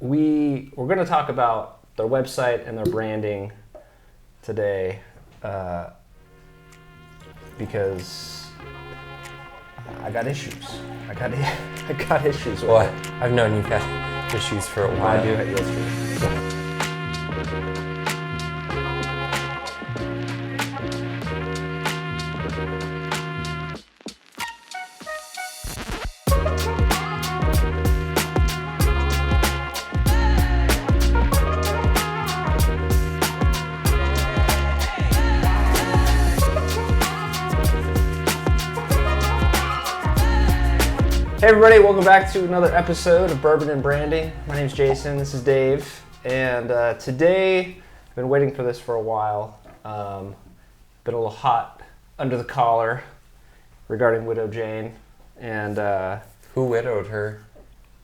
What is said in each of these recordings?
we're going to talk about their website and their branding today because I got issues. I got issues with it. I've known you've had issues for a while. I do. Yes, true. Hey everybody, welcome back to another episode of Bourbon and Branding. My name's Jason, this is Dave, and today, I've been waiting for this for a while. Been a little hot under the collar regarding Widow Jane, and Who widowed her?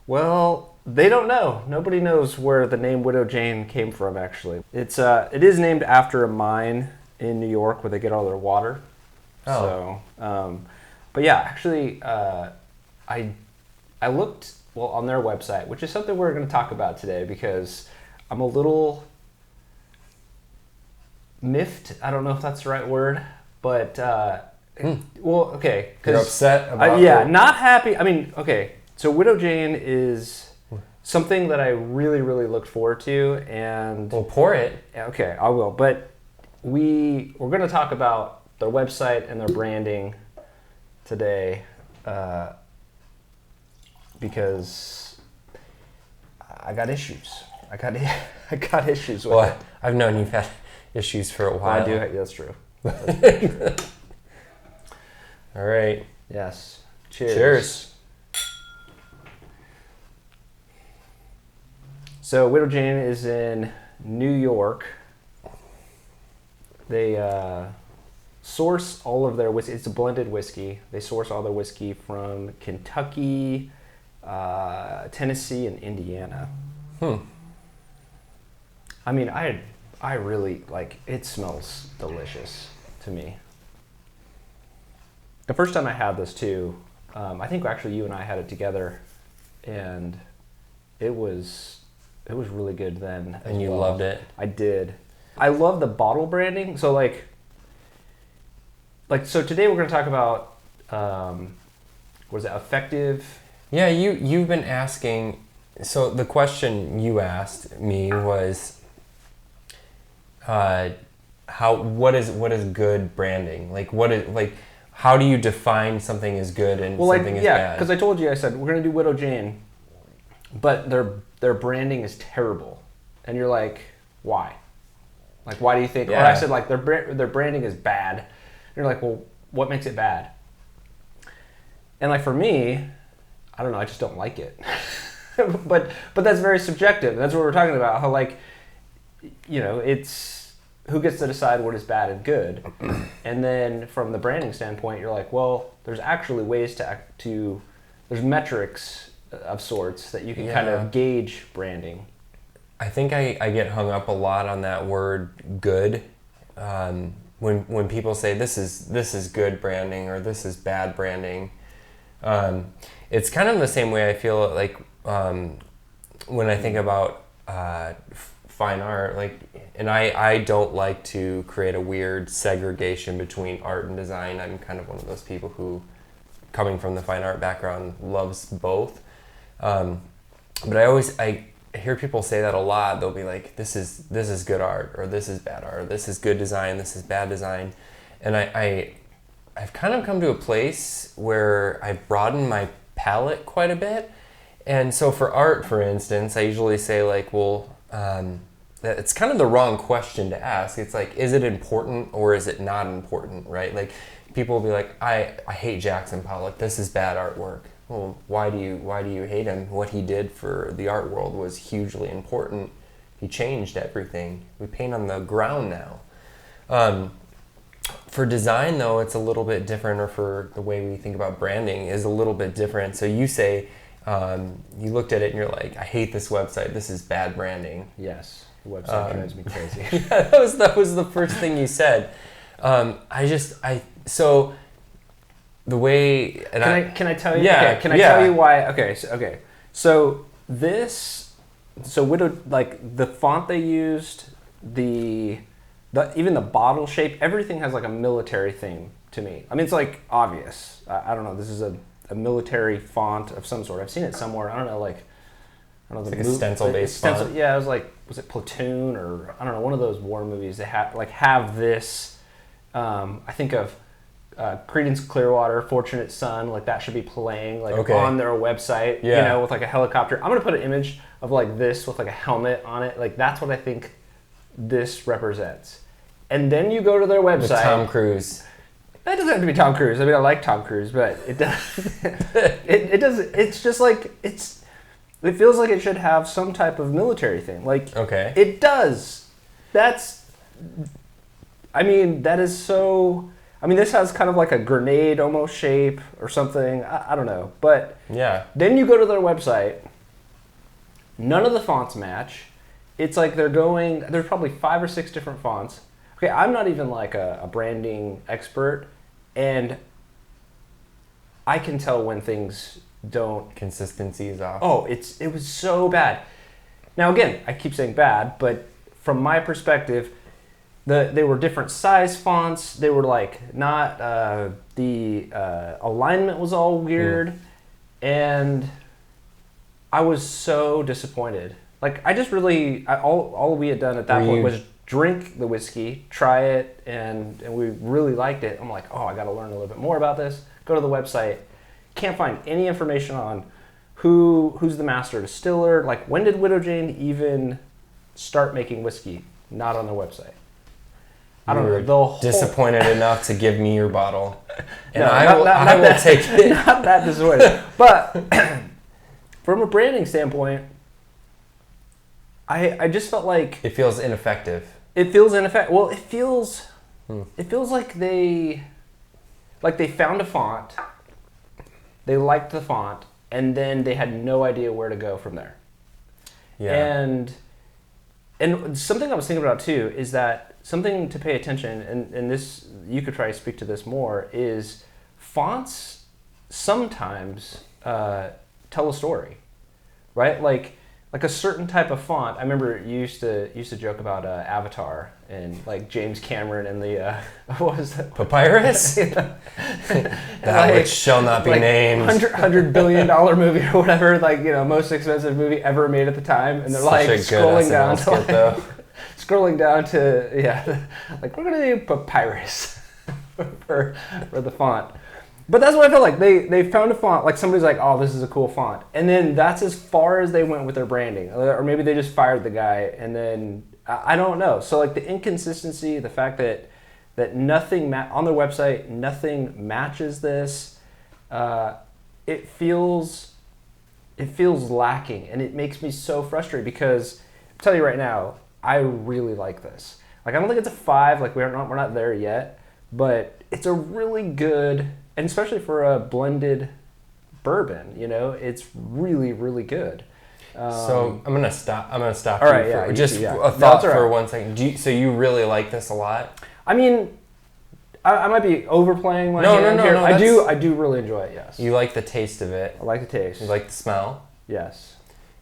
well, they don't know. Nobody knows where the name Widow Jane came from, actually. It is named after a mine in New York where they get all their water. Oh. So, but yeah, actually, I looked on their website, which is something we're going to talk about today because I'm a little miffed. I don't know if that's the right word, but well, okay. You're upset about not happy. I mean, okay. So Widow Jane is something that I really, really looked forward to, and Well, pour it. okay, I will. But we're going to talk about their website and their branding today. Because I got issues. I got issues with it. I've known you've had issues for a while. I do. That's true. All right. Yes. Cheers. Cheers. So Widow Jane is in New York. They source all of their whiskey. It's a blended whiskey. They source all their whiskey from Kentucky, Tennessee, and Indiana. I mean, I really like it. Smells delicious to me. The first time I had this too, I think actually you and I had it together, and it was really good then. And you loved it. I did. I love the bottle branding. So so today we're going to talk about what is it, effective? Yeah, you've been asking. So the question you asked me was, what is good branding? How do you define something as good and something as bad? Because I told you, I said we're going to do Widow Jane, but their branding is terrible, and you're like, why? Like, why do you think? Yeah. Or I said like their branding is bad. And you're like, well, what makes it bad? And like for me, I don't know, I just don't like it. but that's very subjective. That's what we're talking about. How it's who gets to decide what is bad and good. And then from the branding standpoint, you're like, well, there's actually ways to there's metrics of sorts that you can kind of gauge branding. I think I get hung up a lot on that word good. When people say this is good branding or this is bad branding, it's kind of the same way I feel like when I think about fine art. And I don't like to create a weird segregation between art and design. I'm kind of one of those people who, coming from the fine art background, loves both. But I hear people say that a lot. They'll be like, this is good art, or this is bad art, or this is good design, this is bad design. And I've kind of come to a place where I've broadened my palette quite a bit. And so for art, for instance, I usually say it's kind of the wrong question to ask. It's like, is it important or is it not important, right? Like, people will be like, I hate Jackson Pollock, this is bad artwork. Well, why do you hate him? What he did for the art world was hugely important. He changed everything. We paint on the ground now. For design, though, it's a little bit different, or for the way we think about branding is a little bit different. So you say, you looked at it and you're like, I hate this website. This is bad branding. Yes, the website drives me crazy. Yeah, that was the first thing you said. So the way, and can I tell you? Yeah. Okay, can I tell you why? Okay. So this so Widow, like the font they used, the even the bottle shape, everything has like a military theme to me. I mean, it's like obvious. I don't know. This is a military font of some sort. I've seen it somewhere. I don't know, like I don't know, It's like a stencil-based font. Yeah, it was like, was it Platoon or I don't know, one of those war movies. They have this. I think of Creedence Clearwater, Fortunate Son. Like that should be playing like on their website. Yeah. You know, with like a helicopter. I'm gonna put an image of like this with like a helmet on it. Like that's what I think this represents. And then you go to their website. With Tom Cruise. That doesn't have to be Tom Cruise. I mean, I like Tom Cruise, but it does. it doesn't. It's just like it's. It feels like it should have some type of military thing. Like it does. That's. I mean, that is so. I mean, this has kind of like a grenade almost shape or something. I don't know, but yeah. Then you go to their website. None of the fonts match. It's like they're going. There's probably 5 or 6 different fonts. Okay, I'm not even like a branding expert, and I can tell when things don't. Consistency is off. Oh, it was so bad. Now again, I keep saying bad, but from my perspective, they were different size fonts. They were like not the alignment was all weird, and I was so disappointed. Like I just really all we had done at that point was drink the whiskey, try it, and we really liked it. I'm like, oh, I got to learn a little bit more about this. Go to the website. Can't find any information on who's the master distiller. Like, when did Widow Jane even start making whiskey? Not on their website. I don't know. The whole disappointed enough to give me your bottle, and no, I will take it. Not that disappointed, but from a branding standpoint, I just felt like it feels ineffective. It feels ineffective. Well, it feels like they found a font, they liked the font, and then they had no idea where to go from there. Yeah. And something I was thinking about too is that something to pay attention, and this you could try to speak to this more, is fonts sometimes tell a story, right? Like a certain type of font. I remember you used to joke about Avatar and like James Cameron and the what was that? Papyrus? That like, which shall not be named. $100 billion movie or whatever, like, you know, most expensive movie ever made at the time, and they're like scrolling down to like we're gonna do Papyrus for the font. But that's what I feel like. They found a font, like somebody's like, oh, this is a cool font. And then that's as far as they went with their branding. Or maybe they just fired the guy, and then, I don't know. So like the inconsistency, the fact that nothing, on their website, nothing matches this, it feels lacking. And it makes me so frustrated because, I'll tell you right now, I really like this. Like, I don't think it's a 5, like we're not there yet, but it's a really good, and especially for a blended bourbon, you know, it's really, really good. So I'm gonna stop. All right, you for yeah, just yeah. a thought No, for 1 second. So you really like this a lot? I mean, I might be overplaying my hand here. I do really enjoy it. Yes. You like the taste of it. I like the taste. You like the smell. Yes.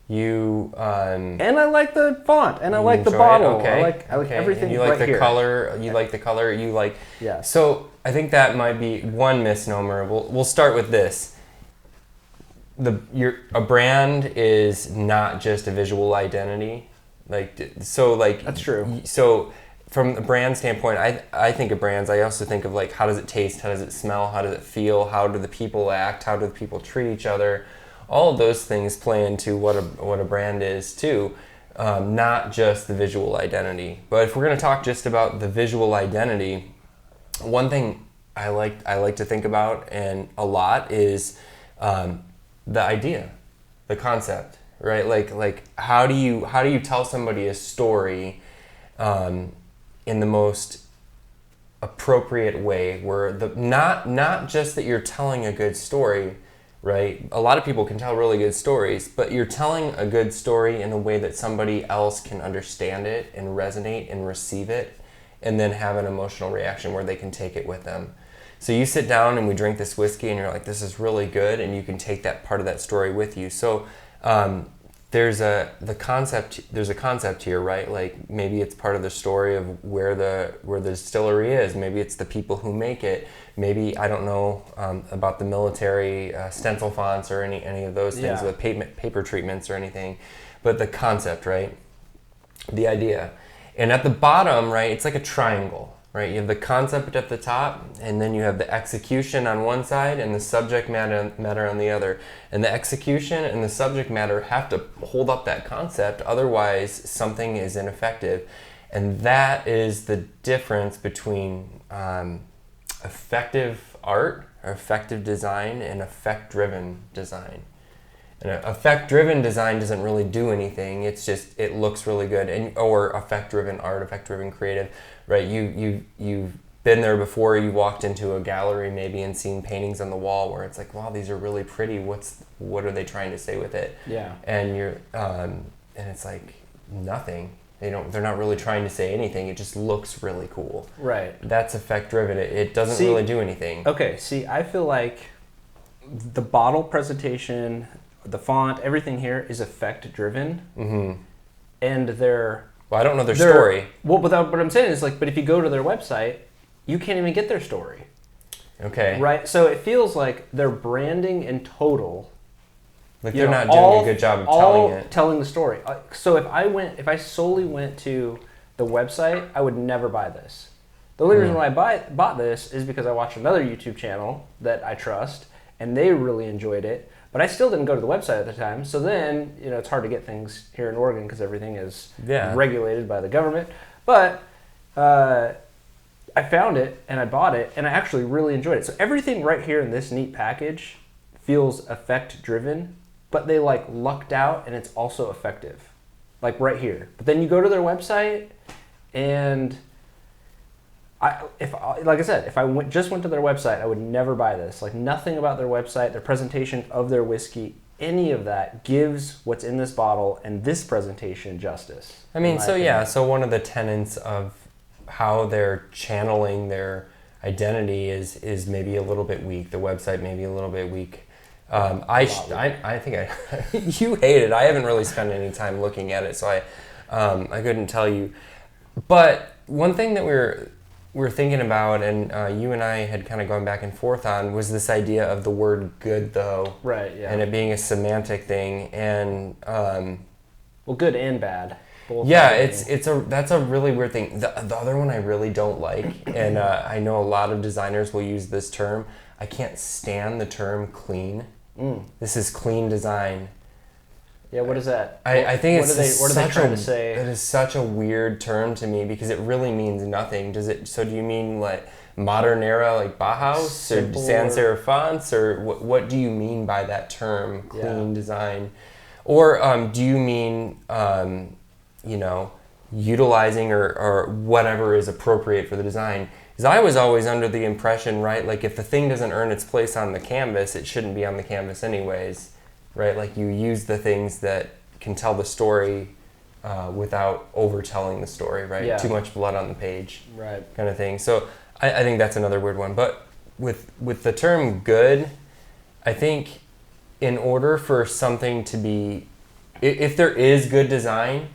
You and I like the font, and I like the bottle. Okay. I like everything. And you like right the here. color. You like the color. You like. Yeah. So I think that might be one misnomer. We'll start with this. A brand is not just a visual identity. That's true. So from the brand standpoint, I think of brands. I also think of like, how does it taste? How does it smell? How does it feel? How do the people act? How do the people treat each other? All of those things play into what a brand is too, not just the visual identity. But if we're going to talk just about the visual identity, one thing I like to think about and a lot is the idea, the concept, right? Like how do you tell somebody a story in the most appropriate way, where not just that you're telling a good story. Right? A lot of people can tell really good stories, but you're telling a good story in a way that somebody else can understand it and resonate and receive it, and then have an emotional reaction where they can take it with them. So you sit down and we drink this whiskey and you're like, this is really good, and you can take that part of that story with you. So there's a concept here, right? Like maybe it's part of the story of where the distillery is. Maybe it's the people who make it. Maybe I don't know about the military stencil fonts or any of those things, Yeah. the paper treatments or anything, but the concept, right? The idea. And at the bottom, right, it's like a triangle, right? You have the concept at the top, and then you have the execution on one side and the subject matter on the other. And the execution and the subject matter have to hold up that concept, otherwise something is ineffective. And that is the difference between effective art or effective design and effect-driven design. And effect-driven design doesn't really do anything. It's just, it looks really good. Or effect-driven art, effect-driven creative, right? You've been there before. You walked into a gallery maybe and seen paintings on the wall where it's like, wow, these are really pretty. What are they trying to say with it? Yeah. And and it's like nothing. They're not really trying to say anything. It just looks really cool. Right. That's effect-driven. It doesn't really do anything. Okay. See, I feel like the bottle presentation, the font, everything here is effect-driven. Mm-hmm. And they're... Well, I don't know their story. Well, but what I'm saying is, like, but if you go to their website, you can't even get their story. Okay. Right? So it feels like their branding in total... Like they're not doing a good job of telling the story. So if I solely went to the website, I would never buy this. The only reason why I bought this is because I watched another YouTube channel that I trust, and they really enjoyed it. But I still didn't go to the website at the time. So then, it's hard to get things here in Oregon because everything is regulated by the government. But I found it and I bought it, and I actually really enjoyed it. So everything right here in this neat package feels effect driven, but they like lucked out and it's also effective, like right here. But then you go to their website, and if I just went to their website, I would never buy this. Like nothing about their website, their presentation of their whiskey, any of that gives what's in this bottle and this presentation justice. I mean, so one of the tenets of how they're channeling their identity is maybe a little bit weak. The website may be a little bit weak. I think you hate it. I haven't really spent any time looking at it, so I couldn't tell you. But one thing that we're thinking about, and you and I had kind of gone back and forth on, was this idea of the word "good," though, right? Yeah, and it being a semantic thing, and well, good and bad. Yeah, that's a really weird thing. The other one I really don't like, and I know a lot of designers will use this term. I can't stand the term "clean." This is clean design. Yeah, what is that? I think what are they trying to say? It is such a weird term to me because it really means nothing. So do you mean like modern era, like Bauhaus, Simple, or sans serif fonts, or what do you mean by that term, clean design? Or do you mean utilizing or whatever is appropriate for the design? Because I was always under the impression, right, like if the thing doesn't earn its place on the canvas, it shouldn't be on the canvas anyways, right? Like you use the things that can tell the story without overtelling the story, right? Yeah. Too much blood on the page, right? Kind of thing. So I think that's another weird one. But with the term "good," I think in order for something to be, if there is good design,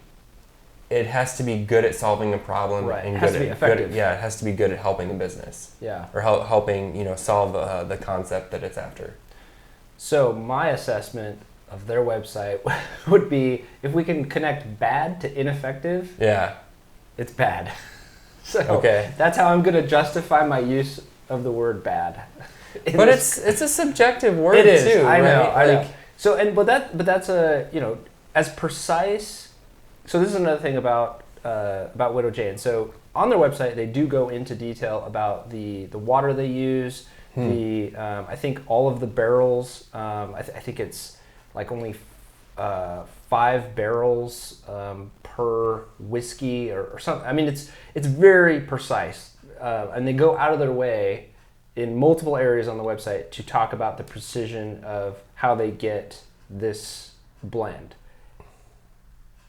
it has to be good at solving a problem, right? And it has to be effective. it has to be good at helping the business, or helping solve the concept that it's after. So my assessment of their website would be, if we can connect bad to ineffective, it's bad. So that's how I'm going to justify my use of the word "bad." But it's a subjective word it is, too. I know. Right? I know. So but that's as precise. So this is another thing about Widow Jane. So on their website, they do go into detail about the water they use. I think all of the barrels. I think it's like only 5 barrels per whiskey or something. I mean, it's very precise, and they go out of their way in multiple areas on the website to talk about the precision of how they get this blend.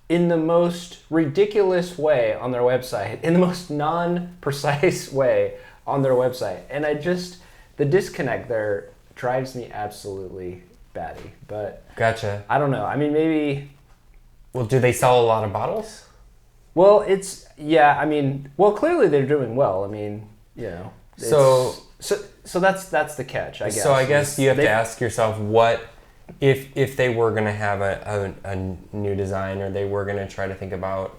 In the most ridiculous way on their website, in the most non-precise way on their website. And the disconnect there drives me absolutely batty. But gotcha. I don't know. I mean, maybe Well, do they sell a lot of bottles? Well, I mean, well, clearly they're doing well. I mean, you know. So that's the catch, I guess. So I guess you have to ask yourself what if they were going to have a new design, or they were going to try to think about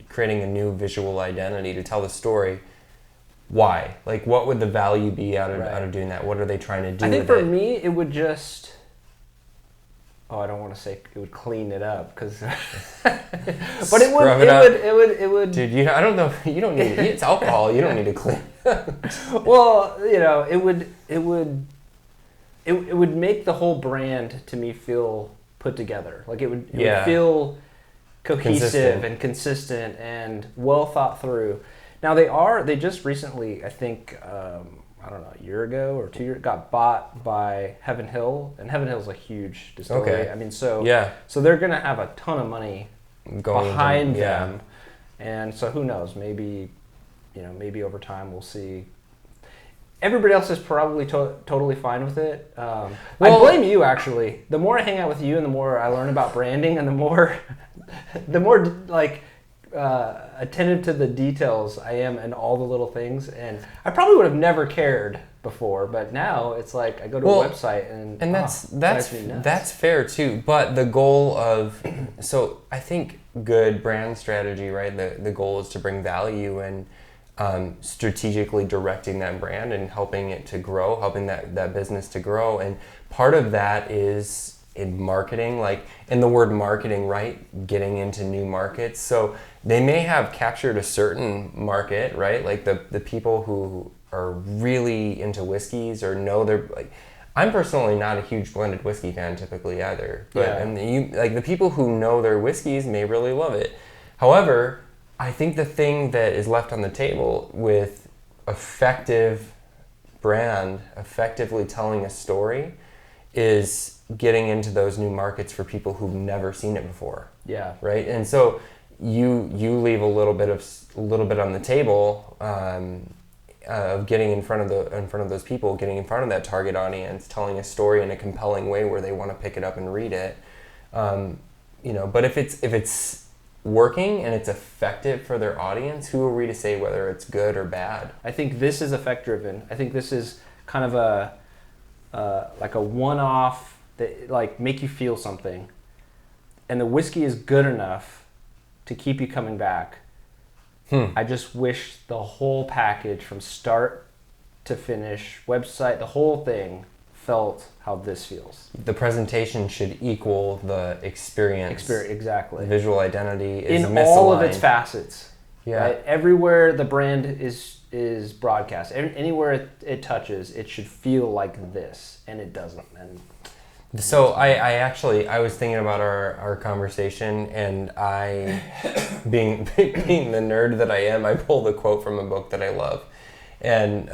creating a new visual identity to tell the story. Why? Like, what would the value be out of doing that? What are they trying to do? I think for me, it would just. Oh, I don't want to say it would clean it up, because. But it would. Dude, I don't know. You don't need. It's alcohol. You don't need to clean. Well, you know, it would make the whole brand, to me, feel put together. Like it would feel cohesive and consistent and well thought through. Now they just recently, I think, I don't know, a year ago or 2 years, got bought by Heaven Hill, and Heaven Hill's a huge distillery. Okay. I mean, so they're gonna have a ton of money behind them, and so who knows? Maybe, you know, maybe over time we'll see. Everybody else is probably totally fine with it. I blame you, actually. The more I hang out with you, and the more I learn about branding, and the more like. Attentive to the details I am in all the little things, and I probably would have never cared before, but now it's like I go to a website and that's fair too. But the goal of I think good brand strategy, right? The goal is to bring value and strategically directing that brand and helping it to grow, helping that business to grow, and part of that is in marketing, like in the word marketing, right? Getting into new markets. So they may have captured a certain market, right? Like the people who are really into whiskeys or know they're like, I'm personally not a huge blended whiskey fan typically either. But and like the people who know their whiskeys may really love it. However, I think the thing that is left on the table with effective brand, effectively telling a story, is getting into those new markets for people who've never seen it before. Yeah. Right. And so you leave a little bit on the table of getting in front of those people, getting in front of that target audience, telling a story in a compelling way where they want to pick it up and read it. You know, but if it's working and it's effective for their audience, who are we to say whether it's good or bad? I think this is effect driven. I think this is kind of a like a one-off that like make you feel something, and the whiskey is good enough to keep you coming back. I just wish the whole package from start to finish, website, the whole thing felt how this feels. The presentation should equal the experience. Exactly. Visual identity is in misaligned. all of its facets. Yeah. Right? Everywhere the brand is broadcast, anywhere it touches, it should feel like this, and it doesn't. And so I was thinking about our conversation, and I, being the nerd that I am, I pulled a quote from a book that I love, and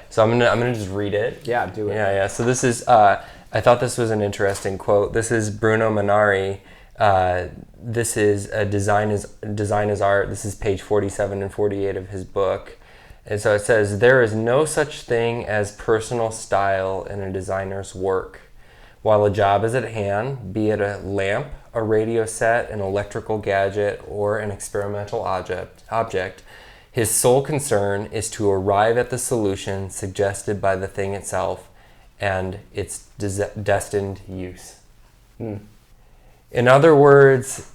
so I'm gonna just read it. Yeah, do it. Yeah. So this is I thought this was an interesting quote. This is Bruno Manari. This is Design is Art. This is page 47 and 48 of his book. And so it says, there is no such thing as personal style in a designer's work. While a job is at hand, be it a lamp, a radio set, an electrical gadget, or an experimental object, his sole concern is to arrive at the solution suggested by the thing itself and its destined use. In other words,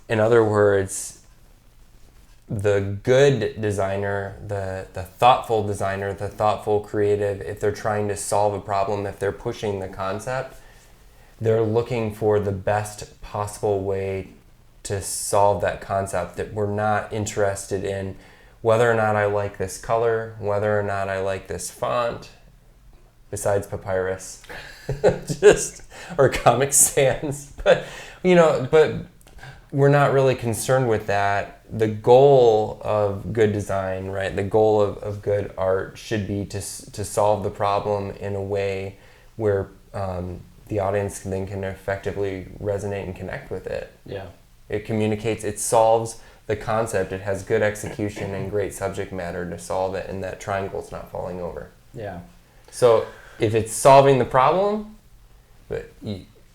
the good designer, the thoughtful designer, the thoughtful creative, if they're trying to solve a problem, if they're pushing the concept, they're looking for the best possible way to solve that concept. That we're not interested in whether or not I like this color, whether or not I like this font, besides Papyrus, or Comic Sans. But we're not really concerned with that. The goal of good design, right? The goal of good art should be to solve the problem in a way where the audience then can effectively resonate and connect with it. Yeah. It communicates, it solves the concept, it has good execution and great subject matter to solve it, and that triangle's not falling over. Yeah. So if it's solving the problem, but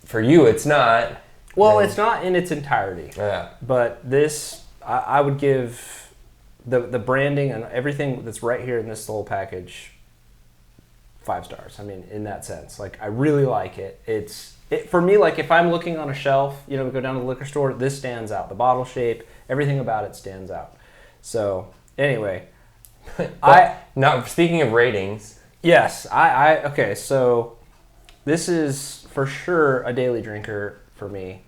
for you it's not, Well, it's not in its entirety. Yeah. But this, I would give the branding and everything that's right here in this little package 5 stars. I mean, in that sense, like I really like it. For me, like if I'm looking on a shelf, we go down to the liquor store, this stands out. The bottle shape, everything about it stands out. So anyway, Now speaking of ratings. Yes, okay. So this is for sure a daily drinker for me.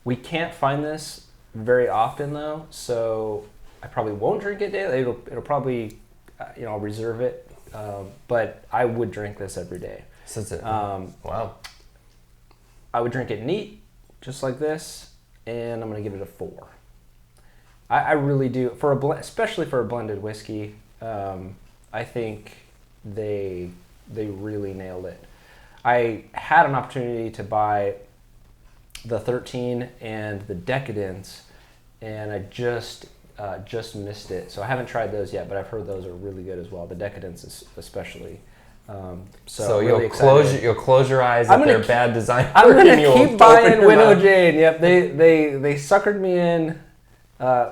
We can't find this very often though, so I probably won't drink it daily. It'll probably, I'll reserve it. But I would drink this every day. So it's wow. I would drink it neat, just like this, and I'm gonna give it a 4. I really do especially for a blended whiskey. I think they really nailed it. I had an opportunity to buy the 13 and the Decadence, and I just missed it. So I haven't tried those yet, but I've heard those are really good as well. The Decadence especially. So really you'll close your eyes at their bad design. I'm gonna keep buying Widow Jane. Yep, they suckered me in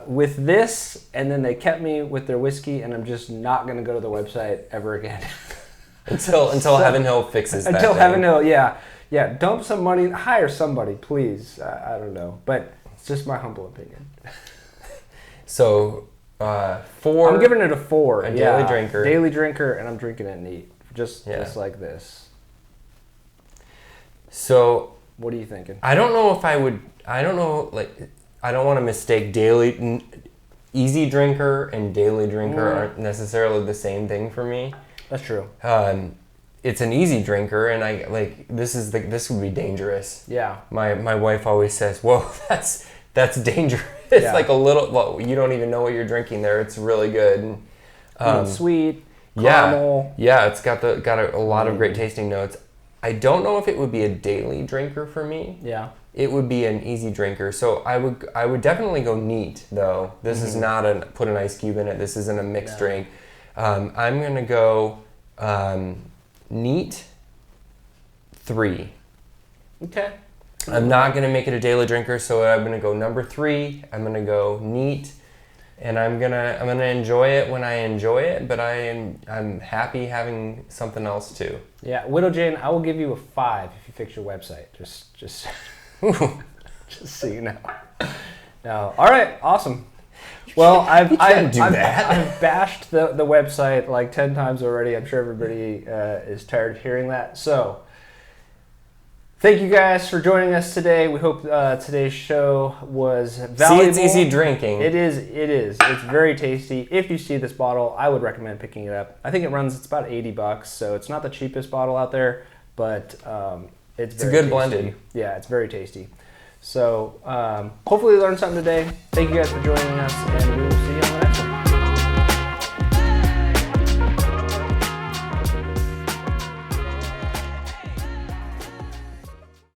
with this, and then they kept me with their whiskey, and I'm just not gonna go to the website ever again. until Heaven Hill fixes that. Until Heaven Hill, yeah. Dump some money, hire somebody, please. I don't know, but it's just my humble opinion. So 4. I'm giving it a 4. A daily drinker. Daily drinker, and I'm drinking it neat, just like this. So what are you thinking? I don't know if I would. I don't know. Like I don't want to mistake easy drinker and daily drinker aren't necessarily the same thing for me. That's true. It's an easy drinker, and I like this would be dangerous. Yeah. My wife always says, "Whoa, that's dangerous." It's like a little. Well, you don't even know what you're drinking there. It's really good. Sweet. Caramel. Yeah. It's got a lot of great tasting notes. I don't know if it would be a daily drinker for me. Yeah. It would be an easy drinker. So I would definitely go neat though. This is not put an ice cube in it. This isn't a mixed drink. I'm gonna go neat 3. Okay. I'm not gonna make it a daily drinker, so I'm gonna go number 3. I'm gonna go neat, and I'm gonna enjoy it when I enjoy it. But I'm happy having something else too. Yeah, Widow Jane, I will give you a 5 if you fix your website. Just just so you know. No. All right. Awesome. Well, I've bashed the website like 10 times already. I'm sure everybody is tired of hearing that. So, thank you guys for joining us today. We hope today's show was valuable. See, it's easy drinking. It is. It's very tasty. If you see this bottle, I would recommend picking it up. I think it's about $80, so it's not the cheapest bottle out there, but it's very a good tasty. blended. Yeah, it's very tasty. So hopefully you learned something today. Thank you guys for joining us, and we will see you on the next one.